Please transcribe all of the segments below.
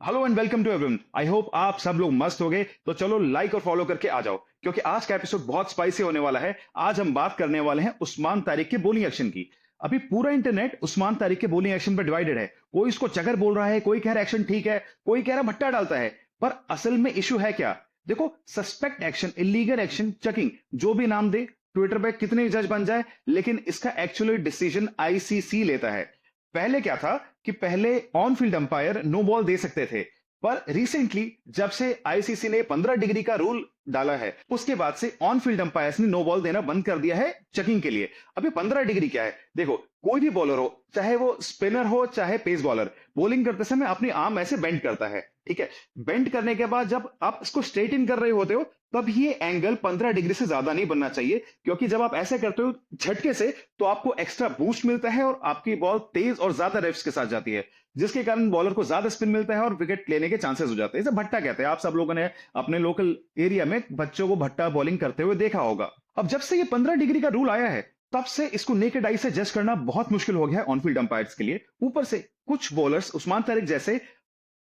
Hello and welcome to everyone. I hope आप सब लोग मस्त हो गए। तो चलो लाइक और फॉलो करके आ जाओ, क्योंकि आज का एपिसोड बहुत स्पाइसी होने वाला है। आज हम बात करने वाले हैं उस्मान तारिक के बॉलिंग एक्शन की। अभी पूरा इंटरनेट उस्मान तारिक के बॉलिंग एक्शन पर डिवाइडेड है। कोई इसको चकर बोल रहा है, कोई कह रहा है एक्शन ठीक है, कोई कह रहा है भट्टा डालता है। पर असल में इशू है क्या? देखो, suspect action, illegal action, checking, जो भी नाम दे, ट्विटर पे कितने जज बन जाए, लेकिन इसका एक्चुअली डिसीजन आईसीसी लेता है। पहले क्या था कि पहले on field umpire no ball दे सकते थे, पर रिसेंटली जब से आईसीसी ने 15 डिग्री का रूल डाला है, उसके बाद से ऑन फील्ड अंपायर्स ने नो बॉल देना बंद कर दिया है चेकिंग के लिए। अभी 15 डिग्री क्या है? देखो, कोई भी बॉलर हो, चाहे वो स्पिनर हो चाहे पेस बॉलर, बॉलिंग करते समय अपनी आर्म ऐसे बेंड करता है। ठीक है, बेंड करने के बाद जब आप इसको स्ट्रेट इन कर रहे होते हो, तब ये एंगल 15 डिग्री से ज्यादा नहीं बनना चाहिए, क्योंकि जब आप ऐसे करते हो झटके से, तो आपको एक्स्ट्रा बूस्ट मिलता है और आपकी बॉल तेज और ज्यादा रेप्स के साथ जाती है, जिसके कारण बॉलर को ज्यादा स्पिन मिलता है और विकेट लेने के चांसेस हो जाते हैं। इसे भट्टा कहते हैं। आप सब लोगों ने अपने लोकल एरिया में बच्चों को भट्टा बॉलिंग करते हुए देखा होगा। अब जब से ये 15 डिग्री का रूल आया है, तब से इसको नेकेड आई से जज करना बहुत मुश्किल हो गया है ऑन फील्ड अंपायर्स के लिए। ऊपर से कुछ बॉलर्स उस्मान तारिक जैसे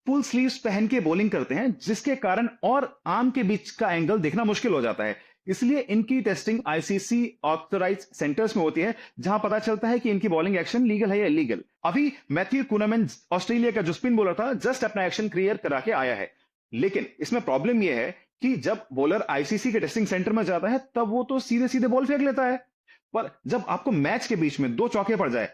फुल स्लीव्स पहन के बॉलिंग करते हैं, जिसके कारण और आर्म के बीच का एंगल देखना मुश्किल हो जाता है। इसलिए इनकी टेस्टिंग आईसीसी ऑथराइज सेंटर्स में होती है, जहां पता चलता है कि इनकी बॉलिंग एक्शन लीगल है या इलीगल। अभी मैथ्यू कुनामैन, ऑस्ट्रेलिया का जो स्पिन बॉलर था, जस्ट अपना एक्शन क्लियर करा के आया है। लेकिन इसमें प्रॉब्लम यह है कि जब बॉलर आईसीसी के टेस्टिंग सेंटर में जाता है, तब वो तो सीधे सीधे बॉल फेंक लेता है। पर जब आपको मैच के बीच में दो चौके पड़ जाए,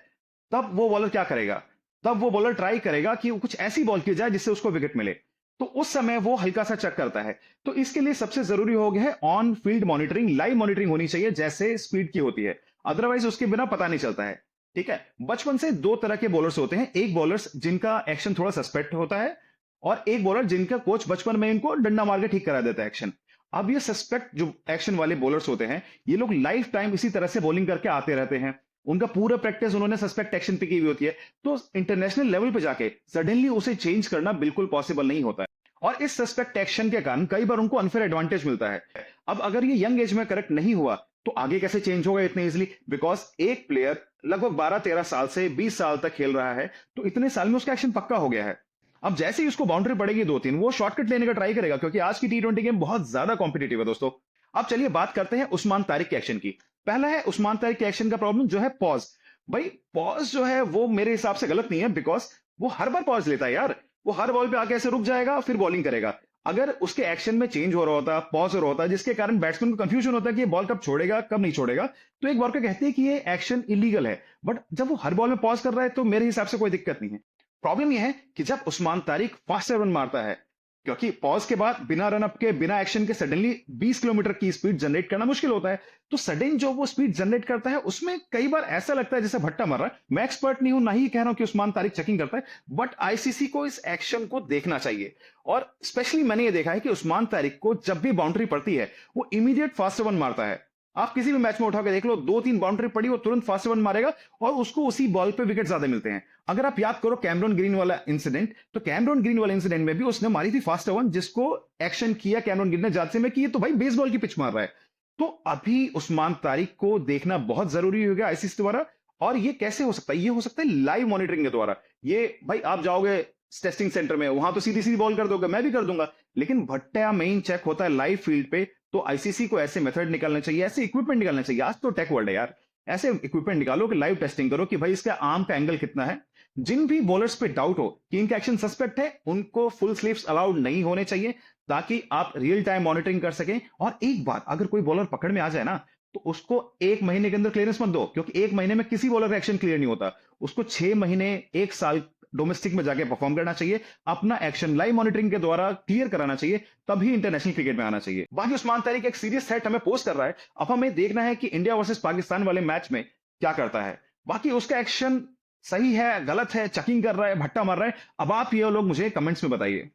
तब वो बॉलर क्या करेगा? तब वो बॉलर ट्राई करेगा कि वो कुछ ऐसी बॉल की जाए जिससे उसको विकेट मिले। तो उस समय वो हल्का सा चेक करता है। तो इसके लिए सबसे जरूरी हो गया है on field monitoring, live monitoring होनी चाहिए, जैसे स्पीड की होती है। अदरवाइज उसके बिना पता नहीं चलता है। ठीक है, बचपन से दो तरह के बॉलर्स होते हैं। एक बॉलर्स जिनका एक्शन थोड़ा सस्पेक्ट होता है, और एक बॉलर जिनका कोच बचपन में इनको डंडा मार के ठीक करा देता है एक्शन। अब ये सस्पेक्ट जो एक्शन वाले बॉलर्स होते हैं, ये लोग लाइफ टाइम इसी तरह से बॉलिंग करके आते रहते हैं। उनका पूरा प्रैक्टिस उन्होंने सस्पेक्ट एक्शन पे की हुई होती है। तो इंटरनेशनल लेवल पे जाके सडनली उसे चेंज करना बिल्कुल पॉसिबल नहीं होता है। और इस सस्पेक्ट एक्शन के कारण कई बार उनको अनफेयर एडवांटेज मिलता है। अब अगर ये यंग एज में करेक्ट नहीं हुआ, तो आगे कैसे चेंज होगा इतने इजिली? बिकॉज एक प्लेयर लगभग 12-13 साल से 20 साल तक खेल रहा है, तो इतने साल में उसका एक्शन पक्का हो गया है। अब जैसे ही उसको बाउंड्री पड़ेगी 2-3, वो शॉर्टकट लेने का ट्राई करेगा, क्योंकि आज की टी20 गेम बहुत ज्यादा कॉम्पिटेटिव है दोस्तों। अब चलिए बात करते हैं उस्मान तारिक के एक्शन की। पहला है उस्मान तारिक के एक्शन का प्रॉब्लम जो है पॉज। भाई पॉज जो है वो मेरे हिसाब से गलत नहीं है, बिकॉज वो हर बार पॉज लेता है यार। वो हर बॉल पे आके ऐसे रुक जाएगा, फिर बॉलिंग करेगा। अगर उसके एक्शन में चेंज हो रहा होता, पॉज हो रहा होता, जिसके कारण बैट्समैन को कंफ्यूजन होता है कि ये बॉल कब छोड़ेगा कब नहीं छोड़ेगा, तो एक बार को कहते हैं कि ये एक्शन इलीगल है। बट जब वो हर बॉल में पॉज कर रहा है, तो मेरे हिसाब से कोई दिक्कत नहीं है। प्रॉब्लम यह है कि जब उस्मान तारिक फास्ट रन मारता है, क्योंकि पॉज के बाद बिना रन अप के, बिना एक्शन के सडनली 20 किलोमीटर की स्पीड जनरेट करना मुश्किल होता है। तो सडन जो वो स्पीड जनरेट करता है, उसमें कई बार ऐसा लगता है जैसे भट्टा मार रहा है। मैं एक्सपर्ट नहीं हूं, ना ही कह रहा हूं कि उस्मान तारिक चेकिंग करता है, बट आईसीसी को इस एक्शन को देखना चाहिए। और स्पेशली मैंने ये देखा है कि उस्मान तारिक को जब भी बाउंड्री पड़ती है, वो इमीडिएट फास्ट रन मारता है। आप किसी भी मैच में उठा के देख लो, 2-3 बाउंड्री पड़ी, वो तुरंत फास्ट रन मारेगा और उसको उसी बॉल पे विकेट ज्यादा मिलते हैं। अगर आप याद करो कैमरन ग्रीन वाला इंसिडेंट, तो कैमरन ग्रीन वाले इंसिडेंट में भी उसने मारी थी फास्ट वन, जिसको एक्शन किया कैमरन ग्रीन ने जाते में कि ये तो भाई बेसबॉल की पिच मार रहा है। तो अभी उस्मान तारिक को देखना बहुत जरूरी हो गया आईसीसी द्वारा। और ये कैसे हो सकता है? ये हो सकता है लाइव मॉनिटरिंग के द्वारा। ये भाई आप जाओगे टेस्टिंग सेंटर में, वहां तो सीधी सीधी बॉल कर दोगे, मैं भी कर दूंगा, लेकिन भट्टा मेन चेक होता है लाइव फील्ड पे। तो आईसीसी को ऐसे मेथड निकालने चाहिए, ऐसे इक्विपमेंट निकालने चाहिए। आज तो टेक वर्ल्ड है यार। ऐसे इक्विपमेंट निकालो कि लाइव टेस्टिंग करो कि भाई इसका आर्म का एंगल कितना है। जिन भी बॉलर्स पे डाउट हो कि इनका एक्शन सस्पेक्ट है, उनको फुल स्लीव्स अलाउड नहीं होने चाहिए, ताकि आप रियल टाइम मॉनिटरिंग कर सकें। और एक बात, अगर कोई बॉलर पकड़ में आ जाए ना, तो उसको 1 महीने के अंदर क्लियरेंस मत दो, क्योंकि 1 महीने में किसी बॉलर का एक्शन क्लियर नहीं होता। उसको 6 महीने, 1 साल डोमेस्टिक में जाके परफॉर्म करना चाहिए, अपना एक्शन लाइव मॉनिटरिंग के द्वारा क्लियर कराना चाहिए, तभी इंटरनेशनल क्रिकेट में आना चाहिए। बाकी उस्मान तारिक एक सीरियस थ्रेट हमें पोस्ट कर रहा है। अब हमें देखना है कि इंडिया वर्सेस पाकिस्तान वाले मैच में क्या करता है। बाकी उसका एक्शन सही है, गलत है, चेकिंग कर रहा है, भट्टा मार रहा है, अब आप ये लोग मुझे कमेंट्स में बताइए।